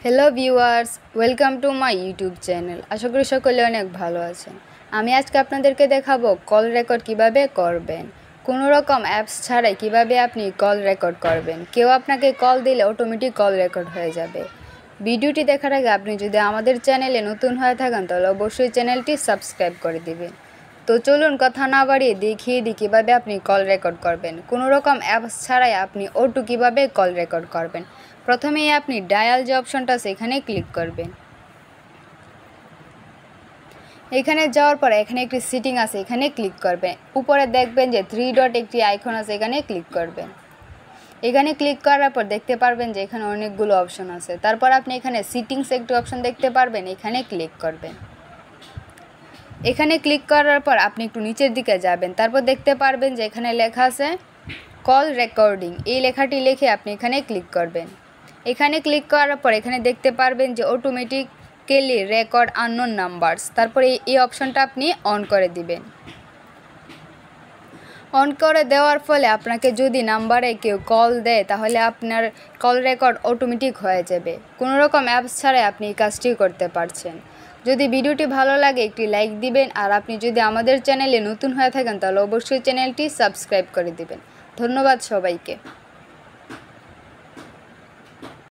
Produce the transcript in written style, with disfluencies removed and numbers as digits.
Hello viewers, welcome to my YouTube channel. আশা করি সকলে অনেক ভালো আছেন। আমি আজকে আপনাদেরকে দেখাবো কল রেকর্ড কিভাবে করবেন। কোনো রকম অ্যাপস ছাড়াই কিভাবে আপনি কল রেকর্ড করবেন। কেউ আপনাকে কল দিলে অটোমেটিক কল রেকর্ড হয়ে যাবে। ভিডিওটি দেখার আগে আপনি যদি আমাদের চ্যানেলে নতুন হয়ে থাকেন তাহলে অবশ্যই চ্যানেলটি সাবস্ক্রাইব করে দিবেন। তো চলুন কথা না বাড়িয়ে দেখিয়ে দিই কীভাবে আপনি কল রেকর্ড করবেন। কোনো রকম অ্যাপস ছাড়াই আপনি O2 কীভাবে কল রেকর্ড করবেন। প্রথমেই আপনি ডায়াল যে অপশনটা আছে এখানে ক্লিক করবেন। এখানে যাওয়ার পর এখানে একটি সেটিং আছে, এখানে ক্লিক করবেন। উপরে দেখবেন যে 3 ডট একটি আইকন আছে, এখানে ক্লিক করবেন। এখানে ক্লিক করার পর দেখতে পারবেন যে এখানে অনেকগুলো অপশন আছে। তারপর আপনি এখানে সেটিংস একটি অপশন দেখতে পারবেন, এখানে ক্লিক করবেন। এখানে ক্লিক করার পর আপনি একটু নিচের দিকে যাবেন। তারপর দেখতে পারবেন যে এখানে লেখা আছে কল রেকর্ডিং। এই লেখাটি লিখে আপনি এখানে ক্লিক করবেন। এখানে ক্লিক করার পর এখানে দেখতে পারবেন যে অটোমেটিক্যালি রেকর্ড আননোন নাম্বারস। তারপরে এই অপশনটা আপনি অন করে দিবেন। অন করে দেওয়ার ফলে আপনাকে যদি নাম্বারে কেউ কল দেয় তাহলে আপনার কল রেকর্ড অটোমেটিক হয়ে যাবে। কোনো রকম অ্যাপস ছাড়াই আপনি এই কাজটি করতে পারছেন। যদি ভিডিওটি ভালো লাগে একটি লাইক দিবেন, আর আপনি যদি আমাদের চ্যানেলে নতুন হয়ে থাকেন তাহলে অবশ্যই চ্যানেলটি সাবস্ক্রাইব করে দিবেন। ধন্যবাদ সবাইকে।